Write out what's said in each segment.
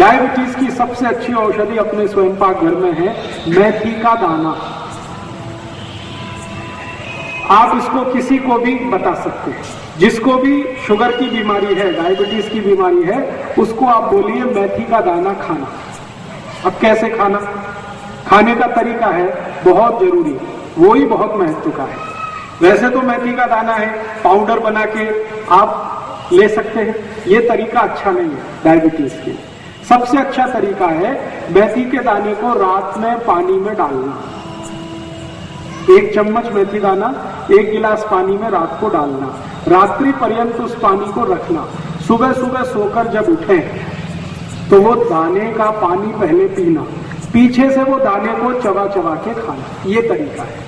Diabetes की सबसे अच्छी औषधि अपने स्वयं पाक घर में है मेथी का दाना। आप इसको किसी को भी बता सकते हैं, जिसको भी शुगर की बीमारी है, डायबिटीज की बीमारी है, उसको आप बोलिए मेथी का दाना खाना। अब कैसे खाना, खाने का तरीका है बहुत जरूरी, वो ही बहुत महत्व का है। वैसे तो मेथी का दाना है, पाउडर बना के आप ले सकते हैं, ये तरीका अच्छा नहीं है डायबिटीज के। सबसे अच्छा तरीका है मेथी के दाने को रात में पानी में डालना। 1 चम्मच मेथी दाना 1 गिलास पानी में रात को डालना, रात्रि पर्यंत उस पानी को रखना। सुबह सुबह सोकर जब उठें तो वो दाने का पानी पहले पीना, पीछे से वो दाने को चबा चबा के खाना, ये तरीका है।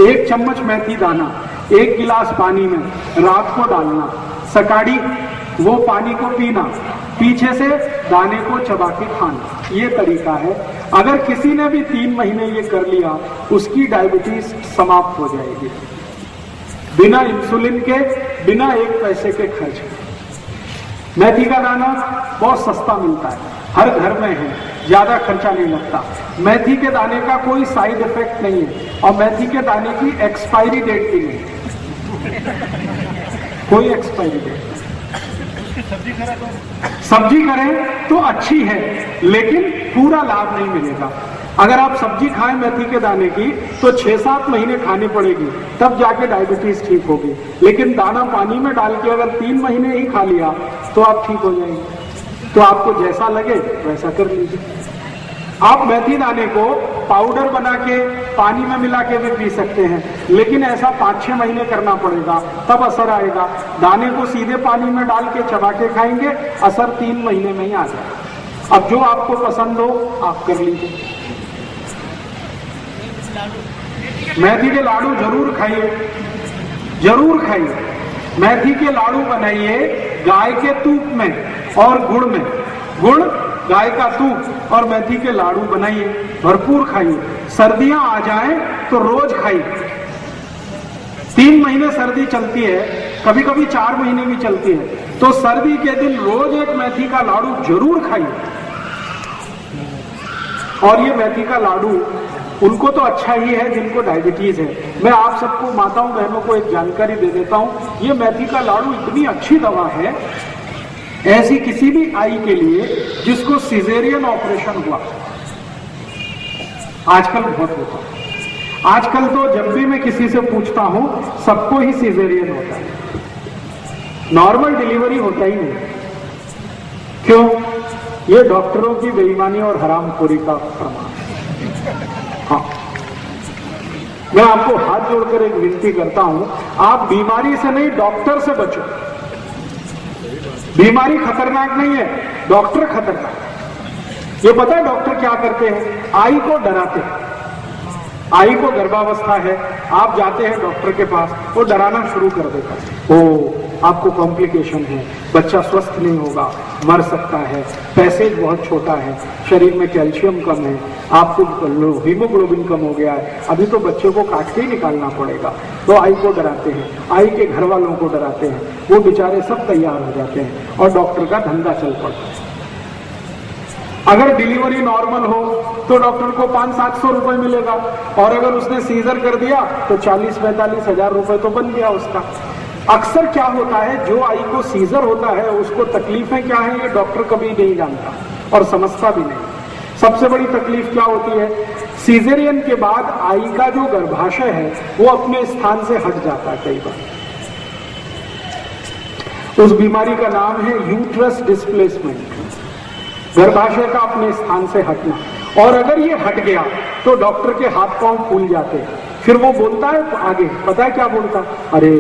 1 चम्मच मेथी दाना 1 गिलास पानी में रात को डालना, सकाड़ी वो पानी को पीना, पीछे से दाने को चबा के खाना, ये तरीका है। अगर किसी ने भी 3 महीने ये कर लिया, उसकी डायबिटीज समाप्त हो जाएगी, बिना इंसुलिन के, बिना 1 पैसे के खर्च के। मेथी का दाना बहुत सस्ता मिलता है, हर घर में है, ज्यादा खर्चा नहीं लगता। मेथी के दाने का कोई साइड इफेक्ट नहीं है, और मेथी के दाने की एक्सपायरी डेट भी नहीं है, कोई एक्सपायरी डेट। सब्जी करें तो अच्छी है, लेकिन पूरा लाभ नहीं मिलेगा। अगर आप सब्जी खाएं मेथी के दाने की तो 6-7 महीने खानी पड़ेगी, तब जाके डायबिटीज ठीक होगी। लेकिन दाना पानी में डाल के अगर 3 महीने ही खा लिया तो आप ठीक हो जाएंगे। तो आपको जैसा लगे वैसा कर लीजिए। आप मेथी दाने को पाउडर बना के पानी में मिला के भी पी सकते हैं, लेकिन ऐसा 5-6 महीने करना पड़ेगा, तब असर आएगा। दाने को सीधे पानी में डाल के चबा के खाएंगे, असर 3 महीने में ही आ जाएगा। अब जो आपको पसंद हो आप कर लीजिए। मेथी के लाडू जरूर खाइए, जरूर खाइए। मेथी के लाडू बनाइए गाय के तूप में और गुड़ में, गुड़, गाय का तूप और मेथी के लाडू बनाइए, भरपूर खाइए। सर्दियां आ जाएं तो रोज खाइए। 3 महीने सर्दी चलती है, कभी कभी 4 महीने भी चलती है, तो सर्दी के दिन रोज 1 मेथी का लाडू जरूर खाइए। और ये मेथी का लाडू उनको तो अच्छा ही है जिनको डायबिटीज है। मैं आप सबको, माताओं बहनों को एक जानकारी दे देता हूं, ये मेथी का लाडू इतनी अच्छी दवा है, ऐसी किसी भी आई के लिए जिसको सिजेरियन ऑपरेशन हुआ, आजकल बहुत होता है। आजकल तो जब भी मैं किसी से पूछता हूं सबको ही सिजेरियन होता है, नॉर्मल डिलीवरी होता ही नहीं। क्यों? ये डॉक्टरों की बेईमानी और हरामखोरी का प्रमाण। हाँ, मैं आपको हाथ जोड़कर एक विनती करता हूं, आप बीमारी से नहीं डॉक्टर से बचो। बीमारी खतरनाक नहीं है, डॉक्टर खतरनाक है। ये पता है डॉक्टर क्या करते हैं? आई को डराते हैं। आई को गर्भावस्था है, आप जाते हैं डॉक्टर के पास, वो डराना शुरू कर देता है, ओ आपको कॉम्प्लिकेशन है, बच्चा स्वस्थ नहीं होगा, मर सकता है, पैसेज बहुत छोटा है, शरीर में कैल्शियम कम है, आपको हीमोग्लोबिन कम हो गया है, अभी तो बच्चे को काट के ही निकालना पड़ेगा। तो आई को डराते हैं, आई के घर वालों को डराते हैं, वो बेचारे सब तैयार हो जाते हैं और डॉक्टर का धंधा चल पड़ता है। अगर डिलीवरी नॉर्मल हो तो डॉक्टर को 500-700 रुपए मिलेगा, और अगर उसने सीजर कर दिया तो 40-45 हजार रुपए तो बन गया उसका। अक्सर क्या होता है, जो आई को सीजर होता है उसको तकलीफें क्या है ये डॉक्टर कभी नहीं जानता और समझता भी नहीं। सबसे बड़ी तकलीफ क्या होती है, सीजरियन के बाद आई का जो गर्भाशय है वो अपने स्थान से हट जाता है कई बार। उस बीमारी का नाम है यूट्रस डिस्प्लेसमेंट, गर्भाशय का अपने स्थान से हटना। और अगर ये हट गया तो डॉक्टर के हाथ पांव फूल जाते हैं, फिर वो बोलता है आगे, पता है क्या बोलता, अरे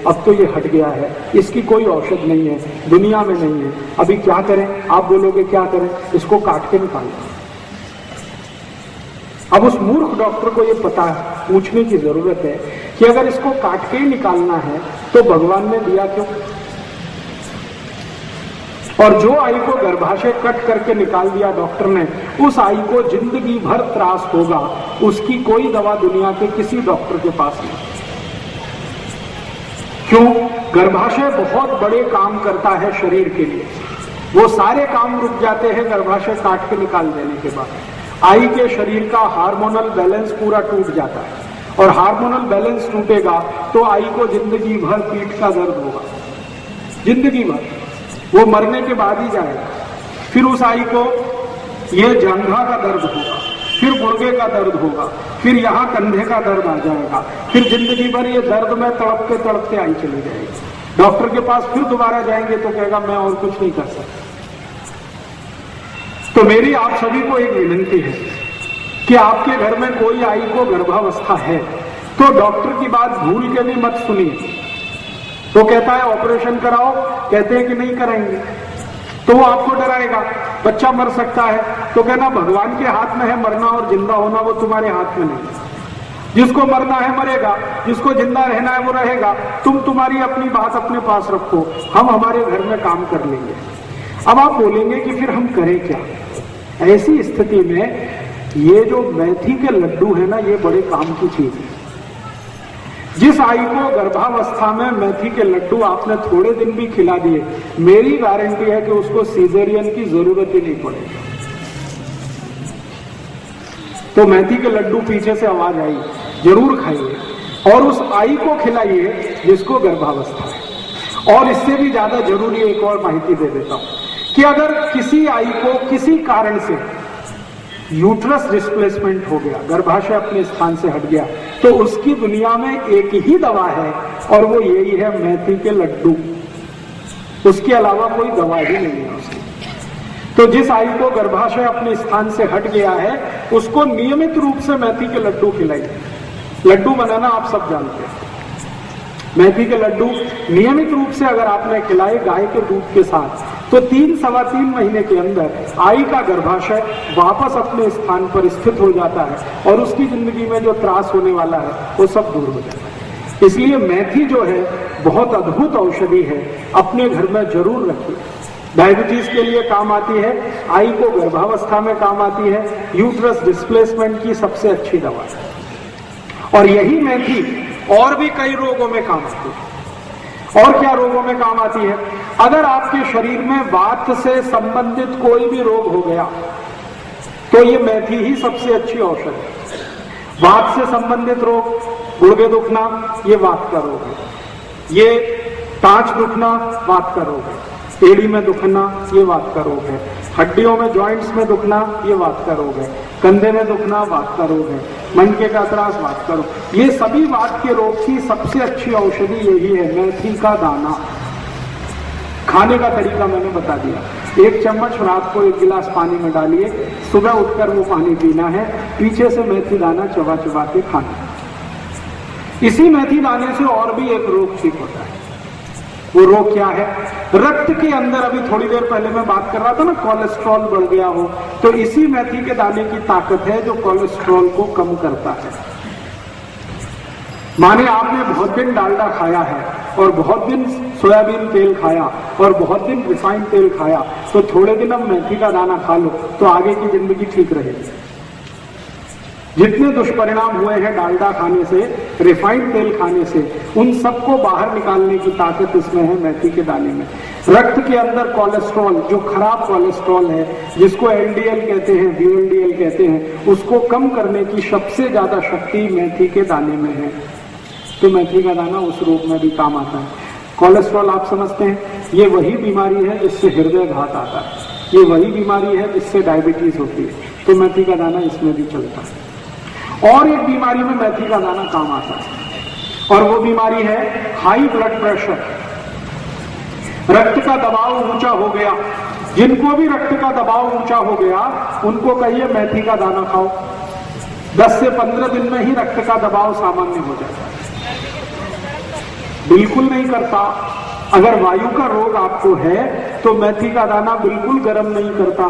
अब तो ये हट गया है, इसकी कोई औषध नहीं है, दुनिया में नहीं है, अभी क्या करें? आप बोलोगे क्या करें? इसको काट के निकालो। अब उस मूर्ख डॉक्टर को ये पता है, पूछने की जरूरत है कि अगर इसको काट के ही निकालना है तो भगवान ने दिया क्यों? और जो आई को गर्भाशय कट करके निकाल दिया डॉक्टर ने, उस आई को जिंदगी भर त्रास होगा, उसकी कोई दवा दुनिया के किसी डॉक्टर के पास नहीं। क्यों? गर्भाशय बहुत बड़े काम करता है शरीर के लिए। वो सारे काम रुक जाते हैं गर्भाशय काट के निकाल देने के बाद। आई के शरीर का हार्मोनल बैलेंस पूरा टूट जाता है, और हार्मोनल बैलेंस टूटेगा तो आई को जिंदगी भर पीठ का दर्द होगा, जिंदगी भर, वो मरने के बाद ही जाएगा। फिर उस आई को ये जंघा का दर्द होगा, फिर गुर्गे का दर्द होगा, फिर यहाँ कंधे का दर्द आ जाएगा, फिर जिंदगी भर ये दर्द में तड़पते आई चली जाएगी। डॉक्टर के पास फिर दोबारा जाएंगे तो कहेगा मैं और कुछ नहीं कर सकता। तो मेरी आप सभी को एक विनती है कि आपके घर में कोई आई को गर्भावस्था है तो डॉक्टर की बात भूल के भी मत सुनिए। तो कहता है ऑपरेशन कराओ, कहते हैं कि नहीं कराएंगे, तो वो आपको डराएगा, बच्चा मर सकता है, तो कहना भगवान के हाथ में है मरना और जिंदा होना, वो तुम्हारे हाथ में नहीं। जिसको मरना है मरेगा, जिसको जिंदा रहना है वो रहेगा। तुम तुम्हारी अपनी बात अपने पास रखो, हम हमारे घर में काम कर लेंगे। अब आप बोलेंगे कि फिर हम करें क्या? ऐसी स्थिति में ये जो मेथी के लड्डू है ना, ये बड़े काम की चीज है। जिस आई को गर्भावस्था में मेथी के लड्डू आपने थोड़े दिन भी खिला दिए, मेरी गारंटी है कि उसको सीजरियन की जरूरत ही नहीं पड़ेगी। तो मेथी के लड्डू पीछे से आवाज आई, जरूर खाइए और उस आई को खिलाइए जिसको गर्भावस्था है। और इससे भी ज्यादा जरूरी एक और माहिती दे देता हूं कि अगर किसी आई को किसी कारण से यूट्रस डिस्प्लेसमेंट हो गया, गर्भाशय अपने स्थान से हट गया, तो उसकी दुनिया में एक ही दवा है और वो यही है मेथी के लड्डू। उसके अलावा कोई दवा ही नहीं है उसकी। तो जिस आई को गर्भाशय अपने स्थान से हट गया है उसको नियमित रूप से मेथी के लड्डू खिलाइए। लड्डू बनाना आप सब जानते हैं। मेथी के लड्डू नियमित रूप से अगर आपने खिलाए गाय के दूध के साथ, तो 3-3.25 महीने के अंदर आई का गर्भाशय वापस अपने स्थान पर स्थित हो जाता है और उसकी जिंदगी में जो त्रास होने वाला है वो सब दूर हो जाता है। इसलिए मेथी जो है बहुत अद्भुत औषधि है, अपने घर में जरूर रखिए। डायबिटीज के लिए काम आती है, आई को गर्भावस्था में काम आती है, यूट्रस डिस्प्लेसमेंट की सबसे अच्छी दवा है। और यही मेथी और भी कई रोगों में काम आती है। और क्या रोगों में काम आती है? अगर आपके शरीर में वात से संबंधित कोई भी रोग हो गया तो ये मेथी ही सबसे अच्छी औषध है। वात से संबंधित रोग, गुर्दे दुखना, ये वात का रोग है। ये टांच दुखना वात का रोग है। एड़ी में दुखना ये वात का रोग है। हड्डियों में जॉइंट्स में दुखना ये वात का रोग है। कंधे में दुखना वात का रोग है। मनके का त्रास वात का रोग। ये सभी वात के रोग की सबसे अच्छी औषधि यही है, मेथी का दाना। खाने का तरीका मैंने बता दिया। 1 चम्मच रात को 1 गिलास पानी में डालिए, सुबह उठकर वो पानी पीना है, पीछे से मेथी दाना चबा चबा के खाना। इसी मेथी दाने से और भी एक रोग ठीक होता है। वो रोग क्या है? रक्त के अंदर, अभी थोड़ी देर पहले मैं बात कर रहा था ना, कोलेस्ट्रॉल बढ़ गया हो, तो इसी मेथी के दाने की ताकत है जो कोलेस्ट्रॉल को कम करता है। माने आपने बहुत दिन डालडा खाया है और बहुत दिन सोयाबीन तेल खाया और बहुत दिन रिफाइंड तेल खाया, तो थोड़े दिन अब मेथी का दाना खा लो तो आगे की जिंदगी ठीक रहेगी। जितने दुष्परिणाम हुए हैं डालडा खाने से, रिफाइंड तेल खाने से, उन सबको बाहर निकालने की ताकत इसमें है मेथी के दाने में। रक्त के अंदर कोलेस्ट्रॉल, जो खराब कोलेस्ट्रॉल है, जिसको एलडीएल कहते हैं, वीएलडीएल कहते हैं, उसको कम करने की सबसे ज्यादा शक्ति मेथी के दाने में है। तो मेथी का दाना उस रोग में भी काम आता है। कोलेस्ट्रॉल आप समझते हैं, ये वही बीमारी है जिससे हृदय घात आता है, ये वही बीमारी है जिससे डायबिटीज होती है। तो मेथी का दाना इसमें भी चलता है। और एक बीमारी में मेथी का दाना काम आता है और वो बीमारी है हाई ब्लड प्रेशर। रक्त का दबाव ऊंचा हो गया, जिनको भी रक्त का दबाव ऊंचा हो गया उनको कहिए मेथी का दाना खाओ, 10 से 15 दिन में ही रक्त का दबाव सामान्य हो जाता है। बिल्कुल नहीं करता। अगर वायु का रोग आपको है तो मेथी का दाना बिल्कुल गर्म नहीं करता।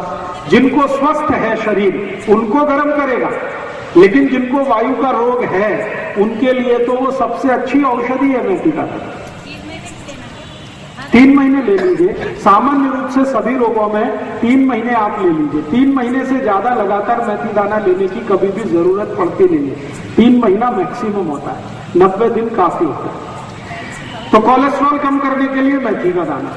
जिनको स्वस्थ है शरीर उनको गर्म करेगा, लेकिन जिनको वायु का रोग है उनके लिए तो वो सबसे अच्छी औषधि है मेथी का दाना। 3 महीने ले लीजिए। सामान्य रूप से सभी रोगों में 3 महीने आप ले लीजिए। 3 महीने से ज्यादा लगातार मेथी दाना लेने की कभी भी जरूरत पड़ती नहीं है। 3 महीना मैक्सिमम होता है, 90 दिन काफी होता है। तो कोलेस्ट्रॉल कम करने के लिए मेथी का दाना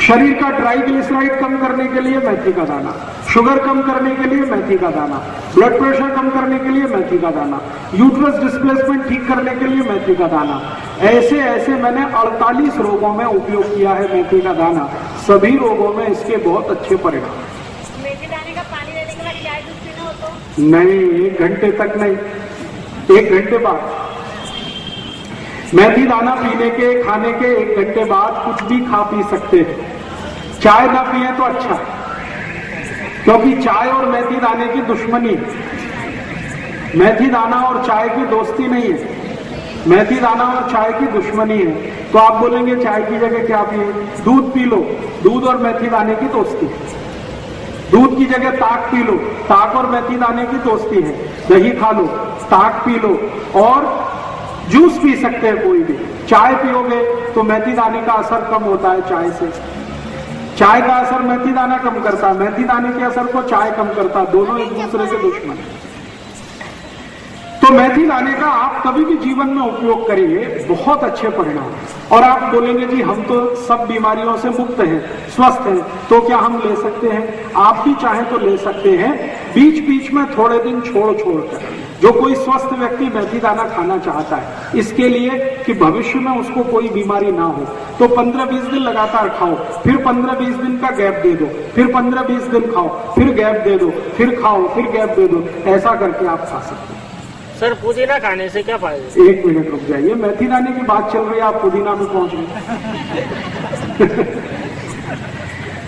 शरीर का ट्राइग्लिसराइड कम करने के लिए मेथी का दाना, शुगर कम करने के लिए मेथी का दाना, ब्लड प्रेशर कम करने के लिए मेथी का दाना, यूट्रस डिस्प्लेसमेंट ठीक करने के लिए मेथी का दाना। ऐसे ऐसे मैंने 48 रोगों में उपयोग किया है मेथी का दाना। सभी रोगों में इसके बहुत अच्छे परिणाम। मेथी दाने का पानी लेने के बाद चाय दूध पीना हो तो? नहीं, 1 घंटे तक नहीं, 1 घंटे बाद। मेथी दाना पीने के, खाने के 1 घंटे बाद कुछ भी खा पी सकते हैं। चाय ना पिए तो अच्छा, क्योंकि चाय और मेथी दाने की दुश्मनी है। मेथी दाना और चाय की दोस्ती नहीं है, मेथी दाना और चाय की दुश्मनी है। तो आप बोलेंगे चाय की जगह क्या पिए? दूध पी लो, दूध और मेथी दाने की दोस्ती है। दूध की जगह ताक पी लो, ताक और मेथी दाने की दोस्ती है। दही खा लो, ताक पी लो, और जूस पी सकते हैं कोई भी। चाय पियोगे तो मेथी दाने का असर कम होता है चाय से। चाय का असर मेथी दाना कम करता है, मेथी दाने के असर को चाय कम करता है। दोनों एक दूसरे के दुश्मन है। तो मेथी दाने का आप कभी भी जीवन में उपयोग करिए, बहुत अच्छे परिणाम। और आप बोलेंगे जी हम तो सब बीमारियों से मुक्त हैं, स्वस्थ हैं, तो क्या हम ले सकते हैं? आप भी चाहें तो ले सकते हैं, बीच बीच में थोड़े दिन छोड़ कर। जो कोई स्वस्थ व्यक्ति मेथी दाना खाना चाहता है, इसके लिए कि भविष्य में उसको कोई बीमारी ना हो, तो 15-20 दिन लगातार खाओ, फिर 15-20 दिन का गैप दे दो, फिर 15-20 दिन खाओ, फिर गैप दे दो, फिर खाओ, फिर गैप दे दो। ऐसा करके आप खा सकते हैं। सर, पुदीना खाने से क्या फायदे? 1 मिनट रुक जाइए, मेथी दाने की बात चल रही है, आप पुदीना में पहुंच गए।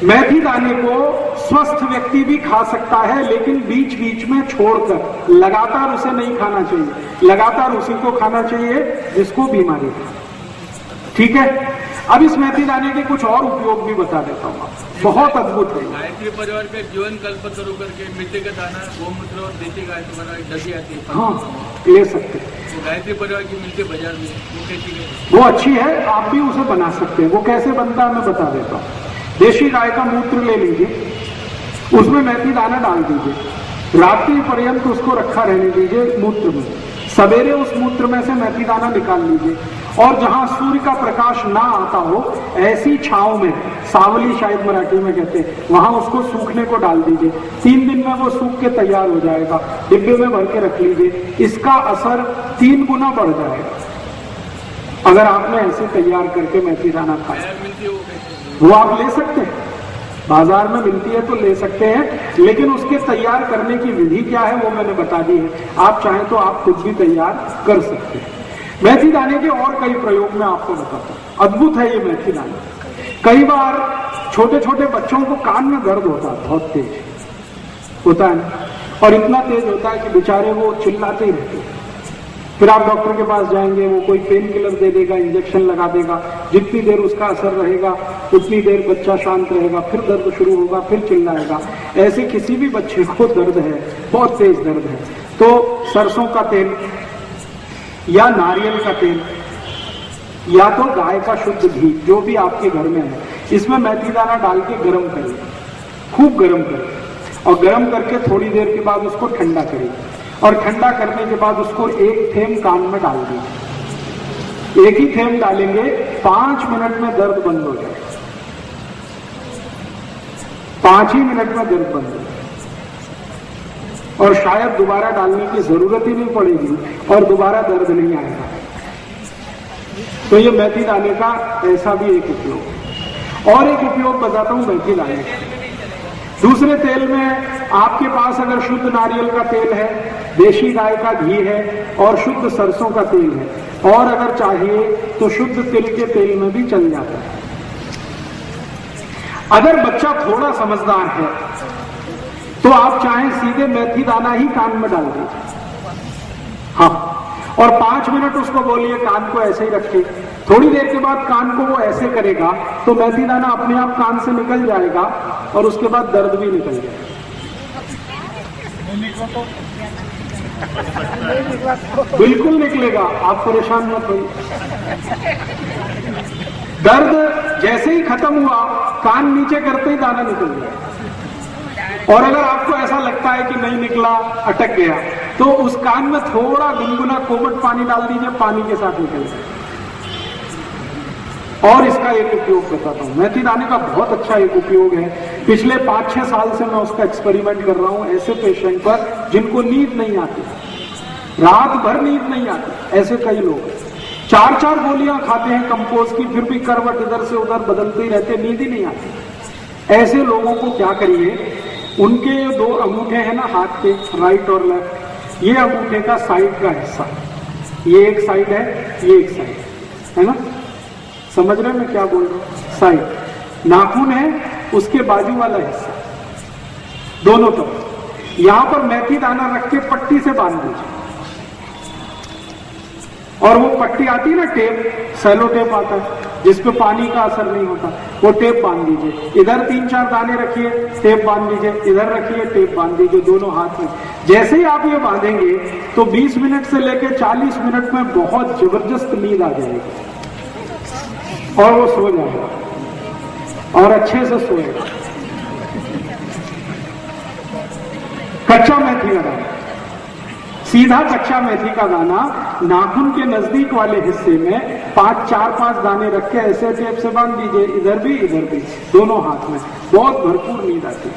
मेथी दाने को स्वस्थ व्यक्ति भी खा सकता है, लेकिन बीच बीच में छोड़कर, लगातार उसे नहीं खाना चाहिए। लगातार उसी को खाना चाहिए जिसको बीमारी है। ठीक है, अब इस मेथी दाने के कुछ और उपयोग भी बता देता हूँ, बहुत अद्भुत है। गायत्री परिवार के जीवन कल्पतरु करके मिट्टी का दाना, गोमूत्र और देसी गाय की दही आती है, हाँ, ले सकते हैं। तो गायत्री परिवार की मिलती बाजार में, वो कैसी है? वो अच्छी है, आप भी उसे बना सकते हैं। वो कैसे बनता है मैं बता देता हूँ। देशी गाय का मूत्र ले लीजिए, उसमें मेथी दाना डाल दीजिए, रात्रि पर्यंत उसको रखा रहने दीजिए मूत्र में। सवेरे उस मूत्र में से मेथी दाना निकाल लीजिए, और जहां सूर्य का प्रकाश ना आता हो, ऐसी छांव में, सावली शायद मराठी में कहते हैं, वहां उसको सूखने को डाल दीजिए। 3 दिन में वो सूख के तैयार हो जाएगा। डिब्बे में भर के रख लीजिए, इसका असर 3 गुना बढ़ जाएगा अगर आपने ऐसे तैयार करके मेथी दाना खाया। वो आप ले सकते हैं, बाजार में मिलती है तो ले सकते हैं, लेकिन उसके तैयार करने की विधि क्या है वो मैंने बता दी है। आप चाहें तो आप खुद भी तैयार कर सकते हैं। मेथी दाने के और कई प्रयोग मैं आपको बताता हूँ। अद्भुत है ये मेथी दाना। कई बार छोटे छोटे बच्चों को कान में दर्द होता है, बहुत तेज होता है, और इतना तेज होता है कि बेचारे वो चिल्लाते ही रहते हैं। फिर आप डॉक्टर के पास जाएंगे, वो कोई पेन किलर दे देगा, इंजेक्शन लगा देगा। जितनी देर उसका असर रहेगा उतनी देर बच्चा शांत रहेगा, फिर दर्द शुरू होगा, फिर चिल्लाएगा। ऐसे किसी भी बच्चे को दर्द है, बहुत तेज दर्द है, तो सरसों का तेल या नारियल का तेल या तो गाय का शुद्ध घी, जो भी आपके घर में है, इसमें मेथी दाना डाल के गर्म करिए, खूब गर्म करिए, और गर्म करके थोड़ी देर के बाद उसको ठंडा करिए, और ठंडा करने के बाद उसको 1 थेम कान में डाल दीजिए। 1 ही थेम डालेंगे, 5 मिनट में दर्द बंद हो जाएगा। 5 ही मिनट में दर्द बंद हो जाएगा, और शायद दोबारा डालने की जरूरत ही नहीं पड़ेगी, और दोबारा दर्द नहीं आएगा। तो ये मेथी दाने का ऐसा भी एक उपयोग। और एक उपयोग बताता हूं मेथी दाने का। दूसरे तेल में आपके पास अगर शुद्ध नारियल का तेल है, देशी गाय का घी है, और शुद्ध सरसों का तेल है, और अगर चाहिए तो शुद्ध तिल के तेल में भी चल जाता है। अगर बच्चा थोड़ा समझदार है तो आप चाहें सीधे मेथी दाना ही कान में डाल दीजिए, हाँ, और 5 मिनट उसको बोलिए कान को ऐसे ही रखिए। थोड़ी देर के बाद कान को वो ऐसे करेगा तो मेथी दाना अपने आप कान से निकल जाएगा, और उसके बाद दर्द भी निकल जाएगा। बिल्कुल निकलेगा, आप परेशान मत होइए। दर्द जैसे ही खत्म हुआ, कान नीचे करते ही दाना निकल गया। और अगर आपको ऐसा लगता है कि नहीं निकला, अटक गया, तो उस कान में थोड़ा गुनगुना कोमट पानी डाल दीजिए, पानी के साथ निकल जाए। और इसका एक उपयोग बताता हूँ। मेथी दाने का बहुत अच्छा एक उपयोग है। पिछले 5-6 साल से मैं उसका एक्सपेरिमेंट कर रहा हूँ ऐसे पेशेंट पर जिनको नींद नहीं आती, रात भर नींद नहीं आती। ऐसे कई लोग 4-4 गोलियां खाते हैं कंपोज की, फिर भी करवट इधर से उधर बदलते ही रहते, नींद ही नहीं आती। ऐसे लोगों को क्या करिए, उनके 2 अंगूठे हैं ना हाथ के, राइट और लेफ्ट, ये अंगूठे का साइड का हिस्सा, ये एक साइड है, ये एक साइड है ना, समझ रहे हैं मैं क्या बोल रहा हूं? साइड नाखून है, उसके बाजू वाला हिस्सा दोनों तरफ, यहां पर मेथी दाना रख के पट्टी से बांध दीजिए। और वो पट्टी आती है ना टेप, सेलो टेप आता है जिसपे पानी का असर नहीं होता, वो टेप बांध दीजिए। इधर 3-4 दाने रखिए, टेप बांध दीजिए, इधर रखिए, टेप बांध दीजिए, दोनों हाथ में। जैसे ही आप ये बांधेंगे तो 20 मिनट से लेकर 40 मिनट में बहुत जबरदस्त नींद आ जाएगी और वो सो जाएगा और अच्छे से सोएगा। कच्चा मेथी का दाना, सीधा कच्चा मेथी का दाना नाखून के नजदीक वाले हिस्से में 4-5 दाने रख के ऐसे टेप से बांध दीजिए, इधर भी दोनों हाथ में, बहुत भरपूर नींद आती है।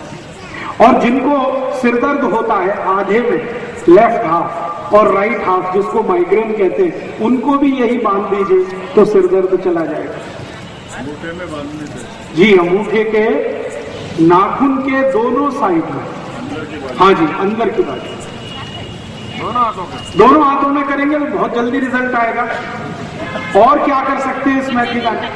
और जिनको सिरदर्द होता है आधे में, लेफ्ट हाफ और राइट हाफ, जिसको माइग्रेन कहते हैं, उनको भी यही बांध दीजिए तो सिरदर्द चला जाएगा। अंगूठे में बांधने से? जी, अंगूठे के नाखून के दोनों साइड में, हाँ जी, अंदर की बात, दोनों हाथों में करेंगे तो बहुत जल्दी रिजल्ट आएगा। और क्या कर सकते हैं इस मेथी दाने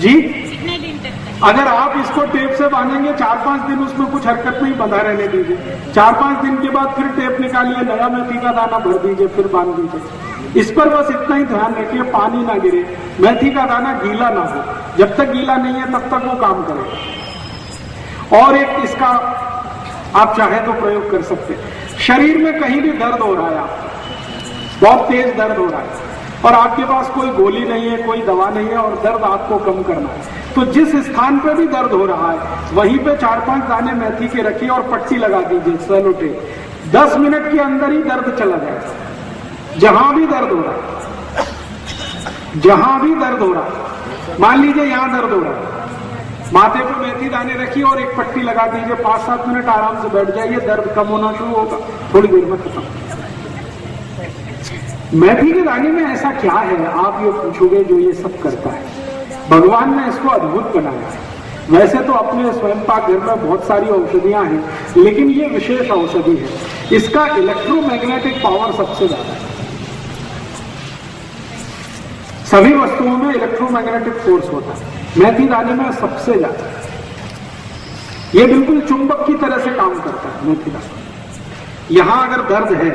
जी, कितने दिन तक? अगर आप इसको टेप से बांधेंगे 4-5 दिन उसमें कुछ हरकत नहीं, बंधा रहने दीजिए। 4-5 दिन के बाद फिर टेप निकालिए, नया मेथी का दाना भर दीजिए, फिर बांध दीजिए। इस पर बस इतना ही ध्यान रखिए, पानी ना गिरे, मेथी का दाना गीला ना हो। जब तक गीला नहीं है तब तक वो काम करेगा। और एक इसका आप चाहे तो प्रयोग कर सकते हैं। शरीर में कहीं भी दर्द हो रहा है, आपको बहुत तेज दर्द हो रहा है और आपके पास कोई गोली नहीं है, कोई दवा नहीं है और दर्द आपको कम करना है, तो जिस स्थान पर भी दर्द हो रहा है वहीं पे 4-5 दाने मेथी के रखिए और पट्टी लगा दीजिए सेलो टेप। 10 मिनट के अंदर ही दर्द चला जाएगा। जहां भी दर्द हो रहा है, जहां भी दर्द हो रहा है, मान लीजिए यहां दर्द हो रहा है, माथे पे मेथी दाने रखिए और एक पट्टी लगा दीजिए, 5-7 मिनट आराम से बैठ जाइए, दर्द कम होना शुरू होगा, थोड़ी देर में खत्म। मेथी के दाने में ऐसा क्या है, आप ये पूछोगे, जो ये सब करता है? भगवान ने इसको अद्भुत बनाया है। वैसे तो अपने स्वयं पाक घर में बहुत सारी औषधियां हैं, लेकिन ये विशेष औषधि है। इसका इलेक्ट्रोमैग्नेटिक पावर सबसे ज्यादा है। सभी वस्तुओं में इलेक्ट्रोमैग्नेटिक फोर्स होता है, मेथी दाने में सबसे ज्यादा। ये बिल्कुल चुंबक की तरह से काम करता है मेथी दाना। यहां अगर दर्द है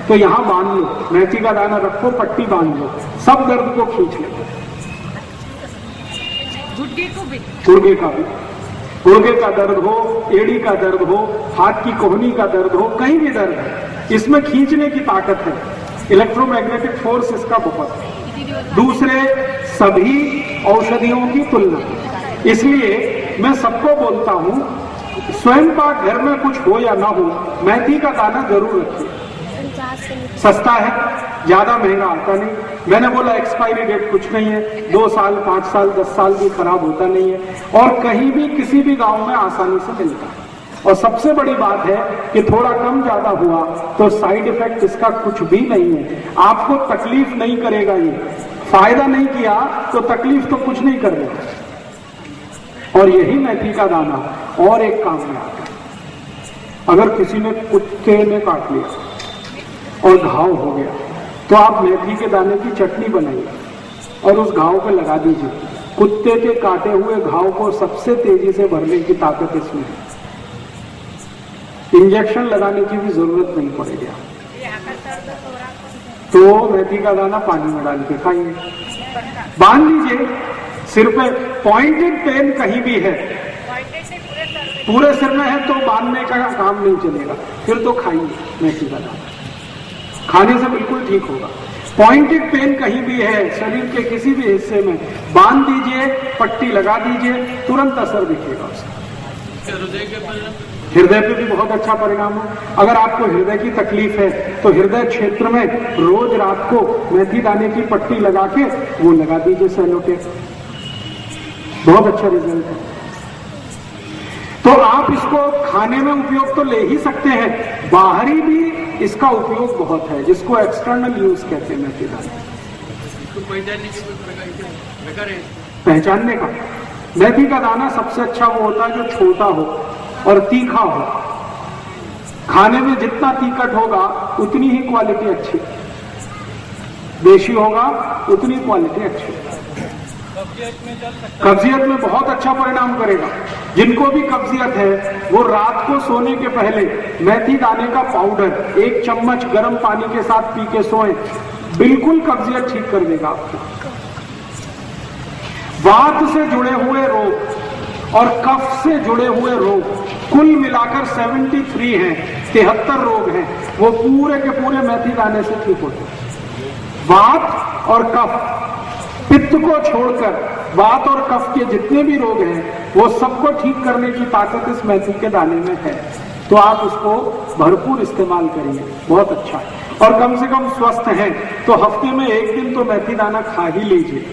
तो यहां बांध लो, मेथी का दाना रखो, पट्टी बांध लो, सब दर्द को खींच लो। गुड्डे को भी, गुर्गे का भी, गुर्गे का दर्द हो, एड़ी का दर्द हो, हाथ की कोहनी का दर्द हो, कहीं भी दर्द है, इसमें खींचने की ताकत है। इलेक्ट्रोमैग्नेटिक फोर्स इसका बहुत है, दूसरे सभी औषधियों की तुलना। इसलिए मैं सबको बोलता हूं, स्वयं पाक घर में कुछ हो या ना हो, मेथी का दाना जरूर रखिए। सस्ता है, ज्यादा महंगा आता नहीं। मैंने बोला एक्सपायरी डेट कुछ नहीं है, 2 साल, 5 साल, 10 साल भी खराब होता नहीं है और कहीं भी किसी भी गांव में आसानी से मिलता है। और सबसे बड़ी बात है कि थोड़ा कम ज्यादा हुआ तो साइड इफेक्ट इसका कुछ भी नहीं है, आपको तकलीफ नहीं करेगा। ये फायदा नहीं किया तो तकलीफ तो कुछ नहीं कर रहा। और यही मेथी का दाना और एक काम में आता है। अगर किसी ने कुत्ते ने काट लिया और घाव हो गया तो आप मेथी के दाने की चटनी बनाइए और उस घाव पे लगा दीजिए। कुत्ते के काटे हुए घाव को सबसे तेजी से भरने की ताकत इसमें है। इंजेक्शन लगाने की भी जरूरत नहीं पड़ेगी। तो मेथी का दाना पानी में डाल के खाइए, बांध लीजिए सिर पे। पॉइंटेड पेन कहीं भी है, पूरे सिर में है तो बांधने का काम नहीं चलेगा, फिर तो खाइए मेथी का दाना, खाने से बिल्कुल ठीक होगा। पॉइंटेड पेन कहीं भी है शरीर के किसी भी हिस्से में, बांध दीजिए, पट्टी लगा दीजिए, तुरंत असर दिखेगा उसका। हृदय पे भी बहुत अच्छा परिणाम है। अगर आपको हृदय की तकलीफ है तो हृदय क्षेत्र में रोज रात को मेथी दाने की पट्टी लगा के वो लगा दीजिए सेलो टेप, बहुत अच्छा रिजल्ट है। तो आप इसको खाने में उपयोग तो ले ही सकते हैं, बाहरी भी इसका उपयोग बहुत है, जिसको एक्सटर्नल यूज कहते हैं मेथी दाना। इसको पहचानने की कोई प्रकार है? पहचानने का, मेथी का दाना सबसे अच्छा वो होता है जो छोटा हो और तीखा हो। खाने में जितना तीखट होगा उतनी ही क्वालिटी अच्छी, देशी होगा उतनी क्वालिटी अच्छी। कब्जियत में बहुत अच्छा परिणाम करेगा। जिनको भी कब्जियत है वो रात को सोने के पहले मेथी दाने का पाउडर 1 चम्मच गर्म पानी के साथ पी के सोएं, बिल्कुल कब्जियत ठीक कर देगा आपको। वात से जुड़े हुए रोग और कफ से जुड़े हुए रोग कुल मिलाकर 73 हैं, 73 रोग हैं, वो पूरे के पूरे मेथी दाने से ठीक होते हैं। वात और कफ, पित्त को छोड़कर वात और कफ के जितने भी रोग हैं वो सबको ठीक करने की ताकत इस मेथी के दाने में है। तो आप उसको भरपूर इस्तेमाल करिए, बहुत अच्छा है। और कम से कम स्वस्थ हैं तो हफ्ते में 1 दिन तो मेथी दाना खा ही लीजिए,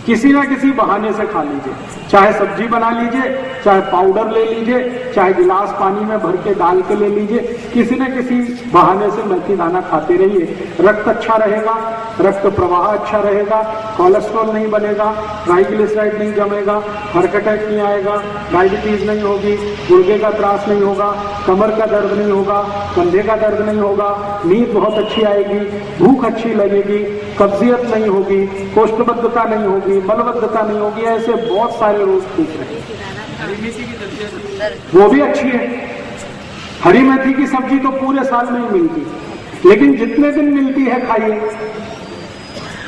किसी ना किसी बहाने से खा लीजिए। चाहे सब्जी बना लीजिए, चाहे पाउडर ले लीजिए, चाहे गिलास पानी में भर के डाल के ले लीजिए, किसी न किसी बहाने से मेथी दाना खाते रहिए। रक्त अच्छा रहेगा, रक्त प्रवाह अच्छा रहेगा, कोलेस्ट्रॉल नहीं बनेगा, ट्राइग्लिसराइड नहीं जमेगा, हार्ट अटैक नहीं आएगा, डायबिटीज नहीं होगी, गुर्दे का त्रास नहीं होगा, कमर का दर्द नहीं होगा, कंधे का दर्द नहीं होगा, नींद बहुत अच्छी आएगी, भूख अच्छी लगेगी, कब्जियत नहीं होगी, कोष्ठबद्धता नहीं होगी, मलबद्धता नहीं होगी, ऐसे बहुत सारे रोग ठीक रहेंगे। हरी मेथी की सब्जी वो भी अच्छी है। हरी मेथी की सब्जी तो पूरे साल नहीं मिलती, लेकिन जितने दिन मिलती है खाइए।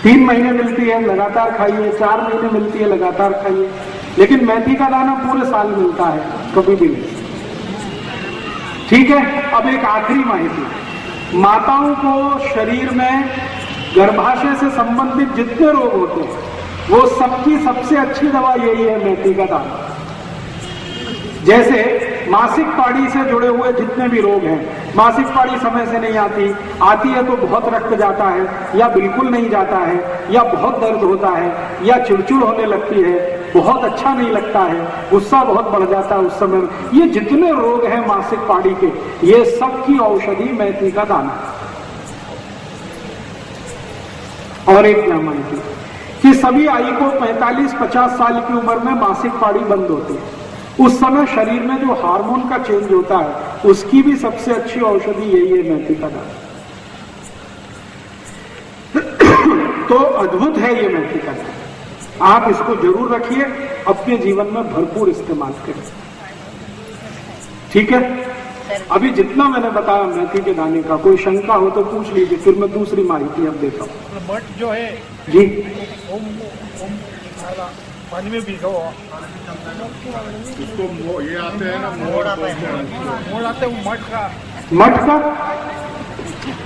3 महीने मिलती है लगातार खाइए, 4 महीने मिलती है लगातार खाइए, लेकिन मेथी का दाना पूरे साल मिलता है, कभी भी नहीं। ठीक है, अब एक आखिरी माहिती। माताओं को शरीर में गर्भाशय से संबंधित जितने रोग होते हैं वो सबकी सबसे अच्छी दवा यही है, मेथी का दाना। जैसे मासिक पाड़ी से जुड़े हुए जितने भी रोग हैं, मासिक पाड़ी समय से नहीं आती है तो बहुत रक्त जाता है या बिल्कुल नहीं जाता है, या बहुत दर्द होता है, या चिड़चिड़ होने लगती है, बहुत अच्छा नहीं लगता है, गुस्सा बहुत बढ़ जाता है उस समय, ये जितने रोग हैं मासिक पाड़ी के, ये सब की औषधि मेथी का दाना। और एक क्या मानती कि सभी आई को 45-50 साल की उम्र में मासिक पाड़ी बंद होती है। उस समय शरीर में जो हार्मोन का चेंज होता है उसकी भी सबसे अच्छी औषधि यही है, मेथी का दाना। तो अद्भुत है ये मेथी का दाना, आप इसको जरूर रखिए, अपने जीवन में भरपूर इस्तेमाल करें। ठीक है, अभी जितना मैंने बताया मेथी के दाने का, कोई शंका हो तो पूछ लीजिए, फिर मैं दूसरी माहिती अब देता हूँ। बट जो है जी, पानी में भिगो, इसको ये आते हैं ना मोड़ आते हैं, मठ का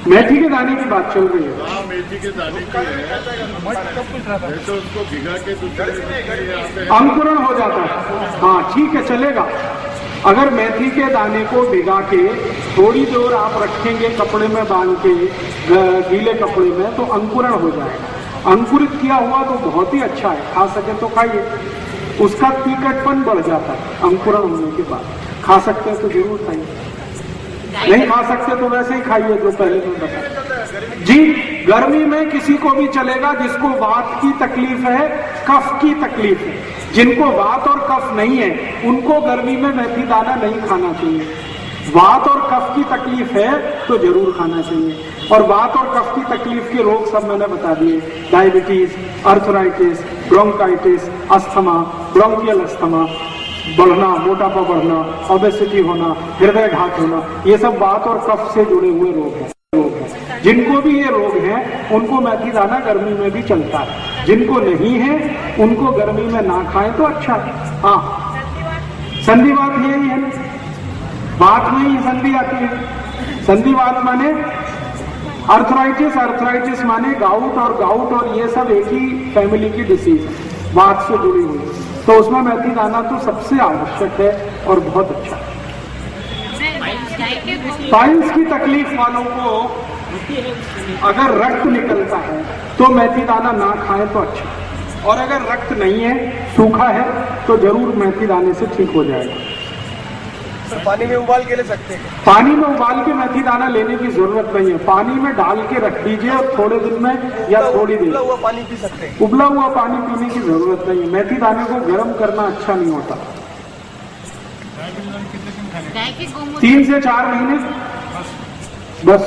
मेथी के दाने की बात चल रही है। हाँ मेथी के दाने की है, तो उसको भिगा के दूसरे अंकुरण हो जाता है। हाँ ठीक है, चलेगा। अगर मेथी के दाने को भिगा के थोड़ी देर आप रखेंगे कपड़े में बांध के, गीले कपड़े में, तो अंकुरण हो जाएगा। अंकुरित किया हुआ तो बहुत ही अच्छा है, खा सके तो खाइए, उसका तीखटपन बढ़ जाता है अंकुरण होने के बाद। खा सकते हैं तो जरूर खाइए, नहीं खा सकते तो वैसे ही खाइए जो पहले मैं बताया। जी, गर्मी में किसी को भी चलेगा जिसको वात की तकलीफ है, कफ की तकलीफ है। जिनको वात और कफ नहीं है उनको गर्मी में मेथी दाना नहीं खाना चाहिए। वात और कफ की तकलीफ है तो जरूर खाना चाहिए। और वात और कफ की तकलीफ के रोग सब मैंने बता दिए, diabetes, arthritis, bronchitis, asthma, bronchial asthma बढ़ना, मोटापा बढ़ना, ओबेसिटी होना, हृदय घात होना, ये सब वात और कफ से जुड़े हुए रोग हैं। जिनको भी ये रोग हैं उनको मेथी दाना गर्मी में भी चलता है, जिनको नहीं है उनको गर्मी में ना खाएं तो अच्छा है। हाँ, संधिवात यही है ना, बात में ही संधि आती है। संधिवात माने अर्थराइटिस, अर्थराइटिस माने गाउट, और गाउट और ये सब एक ही फैमिली की डिसीज है, वात से जुड़ी हुई। तो उसमें मेथी दाना तो सबसे आवश्यक है और बहुत अच्छा है। पाइल्स की तकलीफ वालों को अगर रक्त निकलता है तो मेथी दाना ना खाएं तो अच्छा। और अगर रक्त नहीं है, सूखा है, तो जरूर मेथी दाने से ठीक हो जाएगा। सर पानी में उबाल के ले सकते हैं? पानी में उबाल के मेथी दाना लेने की जरूरत नहीं है, पानी में डाल के रख दीजिए और थोड़े दिन में या थोड़ी देर उबला हुआ पानी पी सकते हैं? उबला हुआ पानी पीने की जरूरत नहीं है। मेथी दाने को गर्म करना अच्छा नहीं होता। गाय के गोमूत्र 3 से 4 महीने बस।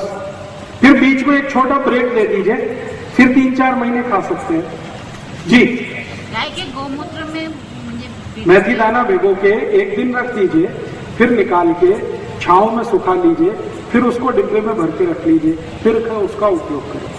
फिर बीच में एक छोटा ब्रेक दे दीजिए, फिर 3-4 महीने खा सकते हैं जी। गाय के गोमूत्र में मुझे मेथी दाना भिगो के 1 दिन रख दीजिए, फिर निकाल के छांव में सुखा लीजिए, फिर उसको डिब्बे में भर के रख लीजिए, फिर उसका उपयोग करें।